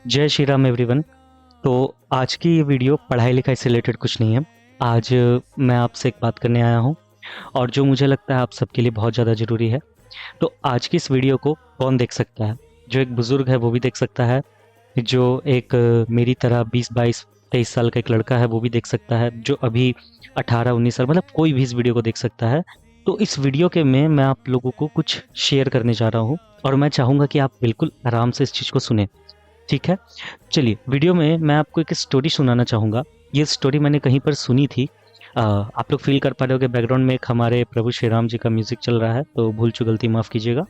जय श्री राम एवरीवन। तो आज की ये वीडियो पढ़ाई लिखाई से रिलेटेड कुछ नहीं है। आज मैं आपसे एक बात करने आया हूँ और जो मुझे लगता है आप सबके लिए बहुत ज़्यादा ज़रूरी है। तो आज की इस वीडियो को कौन देख सकता है? जो एक बुज़ुर्ग है वो भी देख सकता है, जो एक मेरी तरह 20 22 23 साल का एक लड़का है वो भी देख सकता है, जो अभी 18 19 साल मतलब कोई भी इस वीडियो को देख सकता है। तो इस वीडियो के में मैं आप लोगों को कुछ शेयर करने जा रहा हूँ और मैं चाहूँगा कि आप बिल्कुल आराम से इस चीज़ को सुने। ठीक है, चलिए वीडियो में मैं आपको एक स्टोरी सुनाना चाहूँगा। ये स्टोरी मैंने कहीं पर सुनी थी। आप लोग फील कर पा रहे हो कि बैकग्राउंड में एक हमारे प्रभु श्री राम जी का म्यूजिक चल रहा है, तो भूल चूक गलती माफ़ कीजिएगा।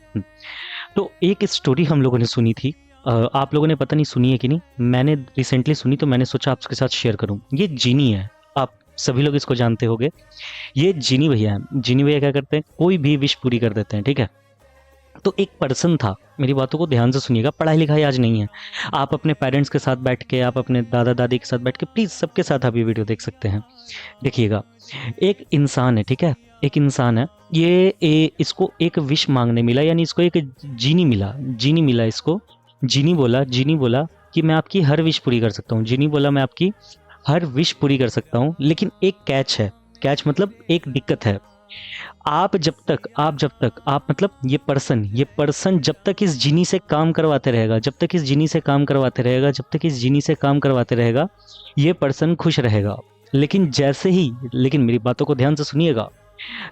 तो एक स्टोरी हम लोगों ने सुनी थी। आप लोगों ने पता नहीं सुनी है कि नहीं, मैंने रिसेंटली सुनी तो मैंने सोचा आपके साथ शेयर करूँ। ये जीनी है, आप सभी लोग इसको जानते होंगे। ये जीनी भैया हैं। जीनी भैया क्या करते हैं, कोई भी विश पूरी कर देते हैं। ठीक है, तो एक पर्सन था, मेरी बातों को ध्यान से सुनिएगा, पढ़ाई लिखाई आज नहीं है। आप अपने पेरेंट्स के साथ बैठ के, आप अपने दादा दादी के साथ बैठ के, प्लीज़ सबके साथ आप ये वीडियो देख सकते हैं। देखिएगा, एक इंसान है, ठीक है, एक इंसान है। इसको एक विश मांगने मिला, यानी इसको एक जीनी मिला। जीनी मिला इसको। जीनी बोला कि मैं आपकी हर विश पूरी कर सकता हूँ। जीनी बोला मैं आपकी हर विश पूरी कर सकता हूँ, लेकिन एक कैच है। कैच मतलब एक दिक्कत है। आप मतलब ये पर्सन जब तक इस जीनी से काम करवाते रहेगा, जब तक इस जीनी से काम करवाते रहेगा, जब तक इस जीनी से काम करवाते रहेगा, ये पर्सन खुश रहेगा। लेकिन मेरी बातों को ध्यान से सुनिएगा,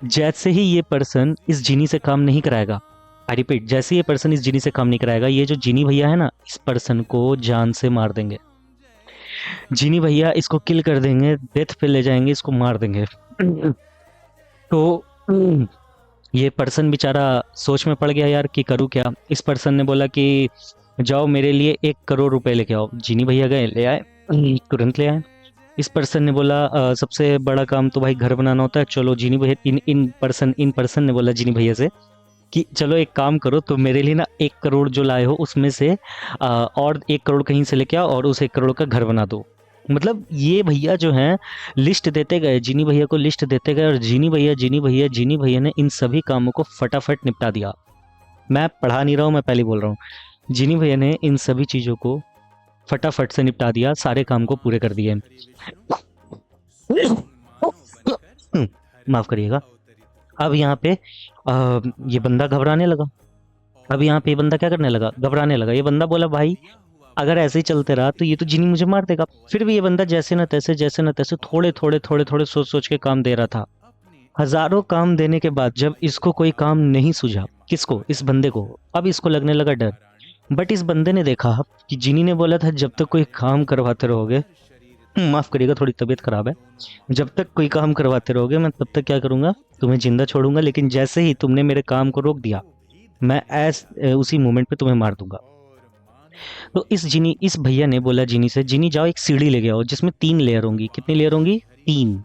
जैसे ही ये पर्सन इस जीनी से काम नहीं कराएगा, आई रिपीट, जैसे ये पर्सन इस जीनी से काम नहीं कराएगा, ये जो जीनी भैया है ना, इस पर्सन को जान से मार देंगे। जीनी भैया इसको किल कर देंगे, डेथ पे ले जाएंगे, इसको मार देंगे। तो ये पर्सन बेचारा सोच में पड़ गया, यार कि करूँ क्या। इस पर्सन ने बोला कि जाओ मेरे लिए 1 करोड़ रुपए लेके आओ। जीनी भैया गए, ले आए, तुरंत ले आए। इस पर्सन ने बोला सबसे बड़ा काम तो भाई घर बनाना होता है, चलो जीनी भैया, इन पर्सन ने बोला जीनी भैया से कि चलो एक काम करो, तो मेरे लिए ना 1 करोड़ जो लाए हो उसमें से और 1 करोड़ कहीं से लेके आओ और उस 1 करोड़ का घर बना दो। मतलब ये भैया जो हैं, लिस्ट देते गए, जीनी भैया को लिस्ट देते गए, और जीनी भैया ने इन सभी कामों को फटाफट निपटा दिया। मैं पढ़ा नहीं रहा हूँ, मैं पहले बोल रहा हूँ। जीनी भैया ने इन सभी चीज़ों को फटाफट से निपटा दिया, सारे काम को पूरे कर दिए। माफ करिएगा। अब यहाँ पे ये बंदा घबराने लगा। अब यहाँ पे ये बंदा क्या करने लगा, घबराने लगा। ये बंदा बोला भाई अगर ऐसे ही चलते रहा तो ये तो जिनी मुझे मार देगा। फिर भी ये बंदा जैसे न तैसे थोड़े थोड़े सोच सोच के काम दे रहा था। हजारों काम देने के बाद जब इसको कोई काम नहीं सूझा, किसको, इस बंदे को, अब इसको लगने लगा डर। बट इस बंदे ने देखा कि जिनी ने बोला था जब तक कोई काम करवाते रहोगे, माफ करिएगा थोड़ी तबीयत खराब है, जब तक कोई काम करवाते रहोगे मैं तब तक क्या करूंगा, तुम्हें जिंदा छोड़ूंगा, लेकिन जैसे ही तुमने मेरे काम को रोक दिया, मैं उसी मोमेंट पे तुम्हें मार दूंगा। तो इस भैया ने बोला जीनी से, जीनी जाओ एक सीढ़ी लेके आओ जिसमें 3 लेयर होंगी। कितनी लेयर होंगी? 3।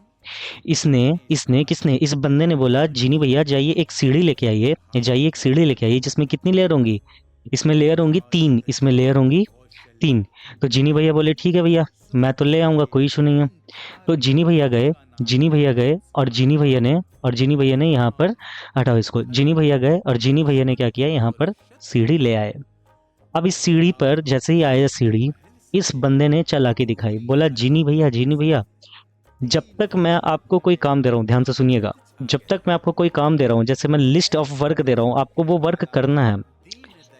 इसने इसने किसने, इस बंदे ने बोला जीनी भैया जाइए एक सीढ़ी लेके आइए, जाइए एक सीढ़ी लेके आइए जिसमें कितनी लेयर होंगी? इसमें लेयर होंगी 3, इसमें लेयर होंगी 3। तो जीनी भैया बोले ठीक है भैया, मैं तो ले आऊंगा, कोई इशू नहीं है। तो जीनी भैया गए और जीनी भैया ने यहाँ पर, हटाओ इसको, जीनी भैया गए और जीनी भैया ने क्या किया, यहाँ पर सीढ़ी ले आए। अब इस सीढ़ी पर जैसे ही आया सीढ़ी, इस बंदे ने चालाकी दिखाई, बोला जीनी भैया जब तक मैं आपको कोई काम दे रहा हूँ, ध्यान से सुनिएगा, जब तक मैं आपको कोई काम दे रहा हूँ, जैसे मैं लिस्ट ऑफ वर्क दे रहा हूँ, आपको वो वर्क करना है।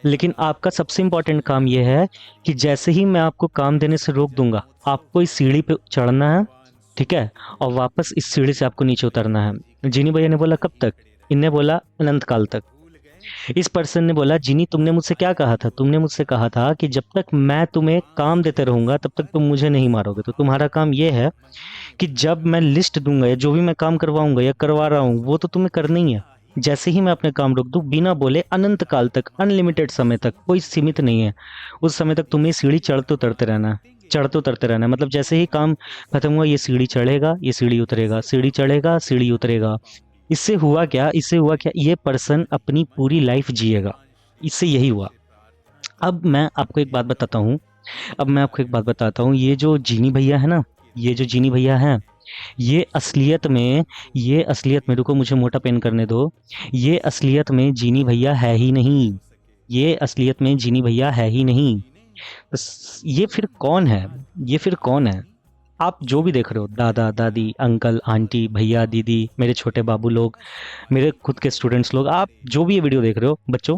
लेकिन आपका सबसे इंपॉर्टेंट काम यह है कि जैसे ही मैं आपको काम देने से रोक दूंगा, आपको इस सीढ़ी पे चढ़ना है, ठीक है, और वापस इस सीढ़ी से आपको नीचे उतरना है। जीनी भैया ने बोला कब तक? इनने बोला अनंत काल तक। इस पर्सन ने बोला जीनी तुमने मुझसे क्या कहा था? तुमने मुझसे कहा था कि जब तक मैं तुम्हें काम देते रहूंगा तब तक तुम मुझे नहीं मारोगे। तो तुम्हारा काम यह है कि जब मैं लिस्ट दूंगा या जो भी मैं काम करवाऊंगा या करवा रहा हूँ वो तो तुम्हें करना ही है। जैसे ही मैं अपने काम रोक दूं, बिना बोले अनंत काल तक, अनलिमिटेड समय तक, कोई सीमित नहीं है, उस समय तक तुम्हें सीढ़ी चढ़ते उतरते रहना है, चढ़ते उतरते रहना है। मतलब जैसे ही काम खत्म हुआ, ये सीढ़ी चढ़ेगा, ये सीढ़ी उतरेगा, सीढ़ी चढ़ेगा, सीढ़ी उतरेगा। इससे हुआ क्या, ये पर्सन अपनी पूरी लाइफ जिएगा। इससे यही हुआ। अब मैं आपको एक बात बताता हूँ ये जो जीनी भैया है ना, ये जो जीनी भैया हैं, ये असलियत में रुको, मुझे मोटा पेन करने दो। ये असलियत में जीनी भैया है ही नहीं। ये असलियत में जीनी भैया है ही नहीं। तो ये फिर कौन है? ये फिर कौन है? आप जो भी देख रहे हो, दादा दादी अंकल आंटी भैया दीदी, मेरे छोटे बाबू लोग, मेरे खुद के स्टूडेंट्स लोग, आप जो भी ये वीडियो देख रहे हो बच्चों,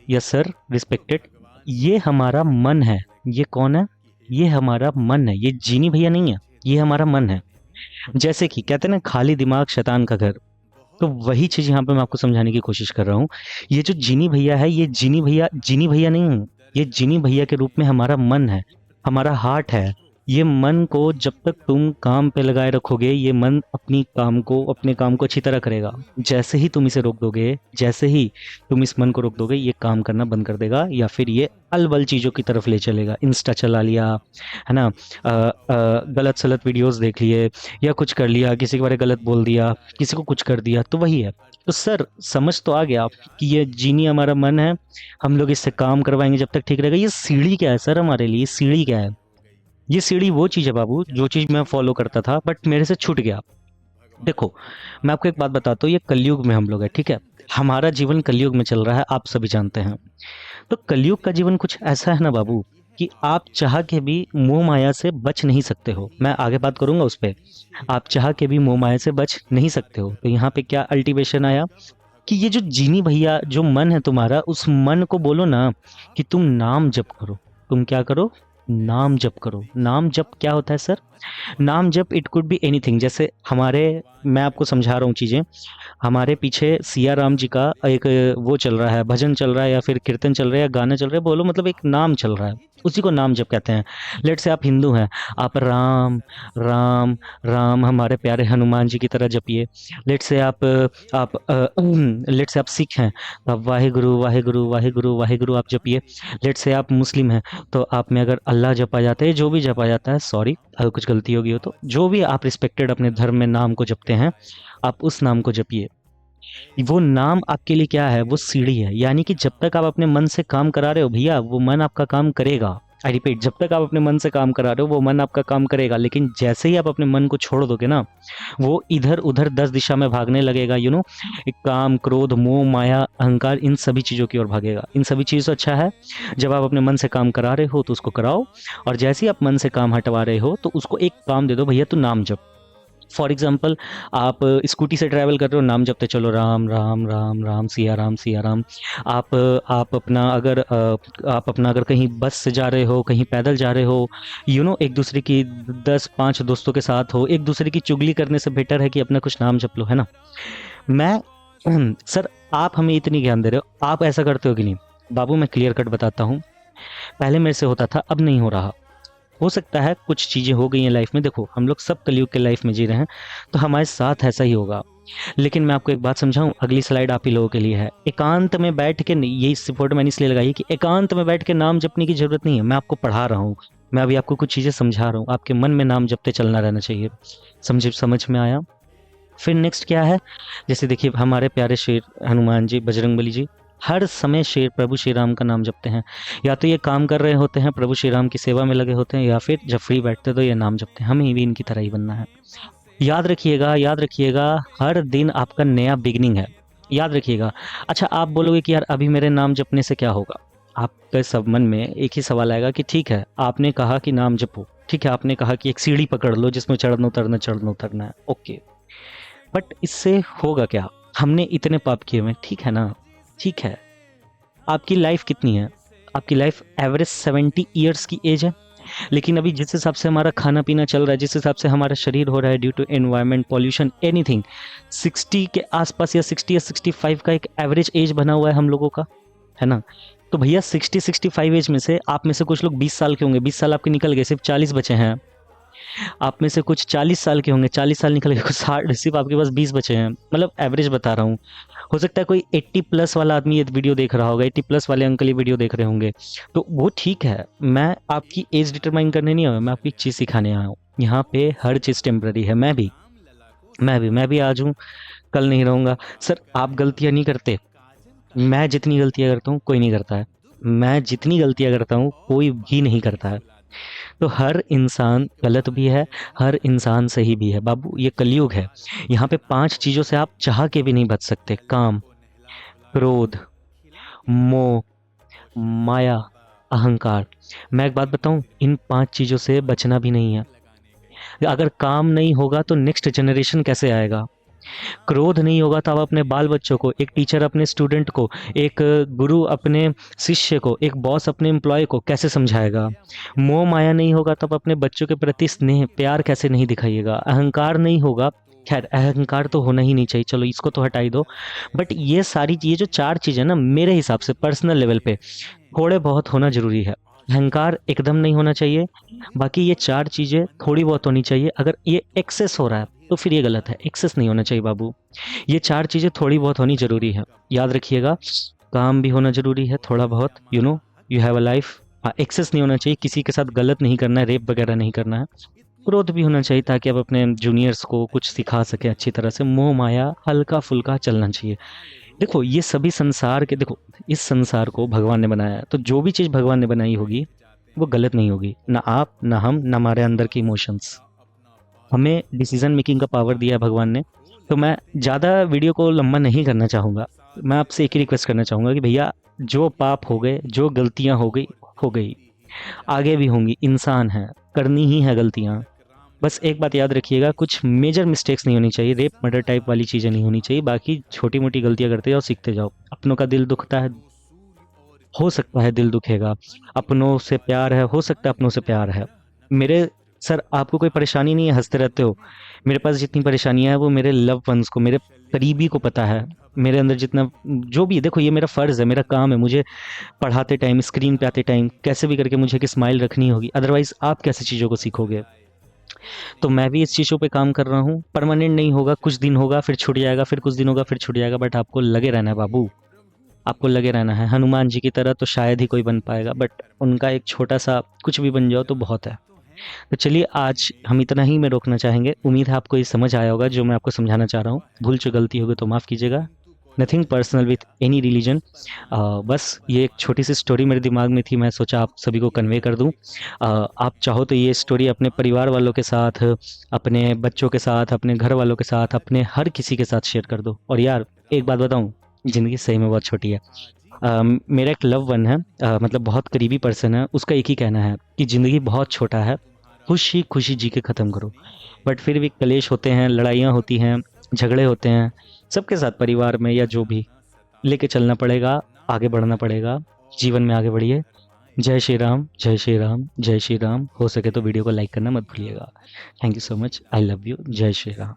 यस सर रिस्पेक्टेड, ये हमारा मन है। ये कौन है? ये हमारा मन है, ये जीनी भैया नहीं है, ये हमारा मन है। जैसे कि कहते हैं ना, खाली दिमाग शैतान का घर। तो वही चीज यहाँ पे मैं आपको समझाने की कोशिश कर रहा हूँ। ये जो जीनी भैया है, ये जीनी भैया नहीं है। ये जीनी भैया के रूप में हमारा मन है, हमारा हार्ट है। ये मन को जब तक तुम काम पे लगाए रखोगे, ये मन अपने काम को अच्छी तरह करेगा। जैसे ही तुम इसे रोक दोगे, जैसे ही तुम इस मन को रोक दोगे, ये काम करना बंद कर देगा, या फिर ये अलबल चीजों की तरफ ले चलेगा। इंस्टा चला लिया, है ना, गलत सलत वीडियोस देख लिए, या कुछ कर लिया, किसी के बारे में गलत बोल दिया, किसी को कुछ कर दिया, तो वही है। तो सर समझ तो आ गया आप कि ये जीनी हमारा मन है, हम लोग इससे काम करवाएंगे जब तक ठीक रहेगा। ये सीढ़ी क्या है सर हमारे लिए? सीढ़ी क्या है? ये सीढ़ी वो चीज़ है बाबू, जो चीज़ मैं फॉलो करता था बट मेरे से छूट गया। देखो, मैं आपको एक बात बताता हूँ, ये कलयुग में हम लोग है, ठीक है? हमारा जीवन कलयुग में चल रहा है, आप सभी जानते हैं। तो कलयुग का जीवन कुछ ऐसा है ना बाबू, कि आप चाह के भी मोह माया से बच नहीं सकते हो। मैं आगे बात करूंगा उस पे। आप चाह के भी मोह माया से बच नहीं सकते हो। तो यहाँ पे क्या अल्टीमेशन आया, कि ये जो जीनी भैया जो मन है तुम्हारा, उस मन को बोलो ना कि तुम नाम जप करो। तुम क्या करो? नाम जप करो। नाम जप क्या होता है सर? नाम जप इट कुड बी एनीथिंग। जैसे हमारे, मैं आपको समझा रहा हूँ चीज़ें, हमारे पीछे सिया राम जी का एक वो चल रहा है, भजन चल रहा है, या फिर कीर्तन चल रहा है, या गाना चल रहा है, बोलो मतलब एक नाम चल रहा है, उसी को नाम जप कहते हैं। लेट से आप हिंदू हैं, आप राम राम राम हमारे प्यारे हनुमान जी की तरह जपिए। लेट से आप लेट से आप सिख हैं, तो आप वाहे गुरु वाहे गुरु वाहे गुरु वाहे गुरु आप जपिए। लेट से आप मुस्लिम हैं, तो आप में अगर अल्लाह जपा जाता है, जो भी जपा जाता है, सॉरी अगर कुछ गलती होगी हो तो, जो भी आप रिस्पेक्टेड अपने धर्म में नाम को जपते हैं, आप उस नाम को जपिए। वो नाम आपके लिए क्या है? वो सीढ़ी है। यानी कि जब तक आप अपने मन से काम करा रहे हो भैया, वो मन आपका काम करेगा। आई रिपीट, जब तक आप अपने मन से काम करा रहे हो, वो मन आपका काम करेगा। लेकिन जैसे ही आप अपने मन को छोड़ दोगे ना, वो इधर उधर 10 दिशा में भागने लगेगा। एक काम क्रोध मोह माया अहंकार, इन सभी चीज़ों की ओर भागेगा। इन सभी चीज़ों से अच्छा है जब आप अपने मन से काम करा रहे हो तो उसको कराओ, और जैसे ही आप मन से काम हटवा रहे हो तो उसको एक काम दे दो, भैया तू नाम जप। फॉर एग्जाम्पल, आप स्कूटी से ट्रैवल कर रहे हो, नाम जपते चलो, राम राम राम राम सिया राम सिया राम। आप आप अपना अगर कहीं बस से जा रहे हो, कहीं पैदल जा रहे हो, एक दूसरे की 10 5 दोस्तों के साथ हो, एक दूसरे की चुगली करने से बेटर है कि अपना कुछ नाम जप लो, है ना? मैं सर, आप हमें इतनी ज्ञान दे रहे हो, आप ऐसा करते हो कि नहीं? बाबू मैं क्लियर कट बताता हूँ, पहले मेरे से होता था, अब नहीं हो रहा। हो सकता है कुछ चीज़ें हो गई हैं लाइफ में, देखो हम लोग सब कलयुग के लाइफ में जी रहे हैं, तो हमारे साथ ऐसा ही होगा। लेकिन मैं आपको एक बात समझाऊं, अगली स्लाइड आप ही लोगों के लिए है। एकांत में बैठ के नहीं, ये इस फोटो मैंने इसलिए लगाई है कि एकांत में बैठ के नाम जपने की जरूरत नहीं है। मैं आपको पढ़ा रहा हूँ, मैं अभी आपको कुछ चीज़ें समझा रहा हूँ, आपके मन में नाम जपते चलना रहना चाहिए। समझ में आया? फिर नेक्स्ट क्या है? जैसे देखिए, हमारे प्यारे शेर हनुमान जी, बजरंगबली जी, हर समय शेर प्रभु श्री राम का नाम जपते हैं। या तो ये काम कर रहे होते हैं, प्रभु श्री राम की सेवा में लगे होते हैं, या फिर जब फ्री बैठते हैं तो ये नाम जपते हैं। हमें भी इनकी तरह ही बनना है। याद रखिएगा, हर दिन आपका नया बिगिनिंग है। याद रखिएगा। अच्छा, आप बोलोगे कि यार अभी मेरे नाम जपने से क्या होगा? आपके सब मन में एक ही सवाल आएगा कि ठीक है, आपने कहा कि नाम जपो, ठीक है, आपने कहा कि एक सीढ़ी पकड़ लो जिसमें चढ़ना उतरना है, ओके, बट इससे होगा क्या? हमने इतने पाप किए हुए हैं, ठीक है ना? ठीक है। आपकी लाइफ कितनी है? आपकी लाइफ एवरेज 70 ईयर्स की एज है। लेकिन अभी जिस हिसाब से हमारा खाना पीना चल रहा है, जिस हिसाब से हमारा शरीर हो रहा है, due to environment pollution anything, 60 के आसपास या 60 या 65 का एक एवरेज एज बना हुआ है हम लोगों का, है ना? तो भैया 60-65 एज में से आप में से कुछ लोग 20 साल के होंगे, 20 साल आपके निकल गए, सिर्फ 40 बचे हैं। आप में से कुछ 40 साल के होंगे, 40 साल निकल गए, कुछ 60, सिर्फ आपके पास 20 बचे हैं। मतलब एवरेज बता रहा हूँ। हो सकता है कोई 80 प्लस वाला आदमी ये वीडियो देख रहा होगा, 80 प्लस वाले अंकल ये वीडियो देख रहे होंगे, तो वो ठीक है। मैं आपकी एज डिटरमाइन करने नहीं आया, मैं आपकी चीज़ सिखाने आया हूँ। यहाँ पे हर चीज़ टेम्पररी है। मैं भी आज हूँ, कल नहीं रहूँगा। सर आप गलतियाँ नहीं करते, मैं जितनी गलतियाँ करता हूँ कोई नहीं करता है। मैं जितनी गलतियाँ करता हूँ कोई भी नहीं करता है। तो हर इंसान गलत भी है, हर इंसान सही भी है बाबू। ये कलयुग है। यहाँ पे 5 चीज़ों से आप चाह के भी नहीं बच सकते: काम, क्रोध, मोह, माया, अहंकार। मैं एक बात बताऊं, इन 5 चीज़ों से बचना भी नहीं है। अगर काम नहीं होगा तो नेक्स्ट जनरेशन कैसे आएगा? क्रोध नहीं होगा तो आप अपने बाल बच्चों को, एक टीचर अपने स्टूडेंट को, एक गुरु अपने शिष्य को, एक बॉस अपने एम्प्लॉय को कैसे समझाएगा? मोह माया नहीं होगा तो आप अपने बच्चों के प्रति स्नेह प्यार कैसे नहीं दिखाइएगा? अहंकार नहीं होगा, खैर अहंकार तो होना ही नहीं चाहिए, चलो इसको तो हटा ही दो। बट ये जो 4 चीज़ें ना, मेरे हिसाब से पर्सनल लेवल पे थोड़े बहुत होना ज़रूरी है। अहंकार एकदम नहीं होना चाहिए, बाकी ये 4 चीज़ें थोड़ी बहुत होनी चाहिए। अगर ये एक्सेस हो रहा है तो फिर ये गलत है, एक्सेस नहीं होना चाहिए बाबू। ये 4 चीज़ें थोड़ी बहुत होनी ज़रूरी है, याद रखिएगा। काम भी होना ज़रूरी है थोड़ा बहुत, यू हैव अ लाइफ। हाँ, एक्सेस नहीं होना चाहिए, किसी के साथ गलत नहीं करना है, रेप वगैरह नहीं करना है। ग्रोथ भी होना चाहिए ताकि आप अपने जूनियर्स को कुछ सिखा सकें अच्छी तरह से। मोह माया हल्का-फुल्का चलना चाहिए। देखो ये सभी संसार के, देखो इस संसार को भगवान ने बनाया है, तो जो भी चीज़ भगवान ने बनाई होगी वो गलत नहीं होगी। ना आप, ना हम, ना हमारे अंदर के इमोशंस। हमें डिसीजन मेकिंग का पावर दिया है भगवान ने। तो मैं ज़्यादा वीडियो को लंबा नहीं करना चाहूँगा। मैं आपसे एक ही रिक्वेस्ट करना चाहूँगा कि भैया, जो पाप हो गए, जो गलतियाँ हो गई, आगे भी होंगी, इंसान हैं, करनी ही है गलतियाँ। बस एक बात याद रखिएगा, कुछ मेजर मिस्टेक्स नहीं होनी चाहिए, रेप मर्डर टाइप वाली चीज़ें नहीं होनी चाहिए। बाकी छोटी मोटी गलतियाँ करते जाओ, सीखते जाओ। अपनों का दिल दुखता है, हो सकता है दिल दुखेगा। अपनों से प्यार है, हो सकता है अपनों से प्यार है। मेरे सर, आपको कोई परेशानी नहीं है, हंसते रहते हो। मेरे पास जितनी परेशानियां हैं वो मेरे लव वंस को, मेरे करीबी को पता है। मेरे अंदर जितना जो भी, देखो ये मेरा फर्ज है, मेरा काम है, मुझे पढ़ाते टाइम, स्क्रीन पे आते टाइम कैसे भी करके मुझे एक स्माइल रखनी होगी, अदरवाइज आप कैसे चीज़ों को सीखोगे? तो मैं भी इस चीज़ों पे काम कर रहा हूँ। परमानेंट नहीं होगा, कुछ दिन होगा फिर छूट जाएगा, फिर कुछ दिन होगा फिर छूट जाएगा, बट आपको लगे रहना है बाबू। आपको लगे रहना है। हनुमान जी की तरह तो शायद ही कोई बन पाएगा, बट उनका एक छोटा सा कुछ भी बन जाओ तो बहुत है। तो चलिए, आज हम इतना ही में रोकना चाहेंगे। उम्मीद है आपको ये समझ आया होगा जो मैं आपको समझाना चाह रहा हूँ। भूल चूक गलती होगी तो माफ़ कीजिएगा। Nothing personal with any religion. बस ये एक छोटी सी स्टोरी मेरे दिमाग में थी, मैं सोचा आप सभी को कन्वे कर दूं। आप चाहो तो ये स्टोरी अपने परिवार वालों के साथ, अपने बच्चों के साथ, अपने घर वालों के साथ, अपने हर किसी के साथ शेयर कर दो। और यार एक बात बताऊं, ज़िंदगी सही में बहुत छोटी है। मेरा एक लव वन है, मतलब बहुत करीबी पर्सन है, उसका एक ही कहना है कि ज़िंदगी बहुत छोटा है, खुशी खुशी जी के ख़त्म करो। बट फिर भी कलेश होते हैं, लड़ाइयाँ होती हैं, झगड़े होते हैं, सबके साथ परिवार में या जो भी, लेके चलना पड़ेगा, आगे बढ़ना पड़ेगा। जीवन में आगे बढ़िए। जय श्री राम, जय श्री राम, जय श्री राम। हो सके तो वीडियो को लाइक करना मत भूलिएगा। Thank you so much, I love you. जय श्री राम।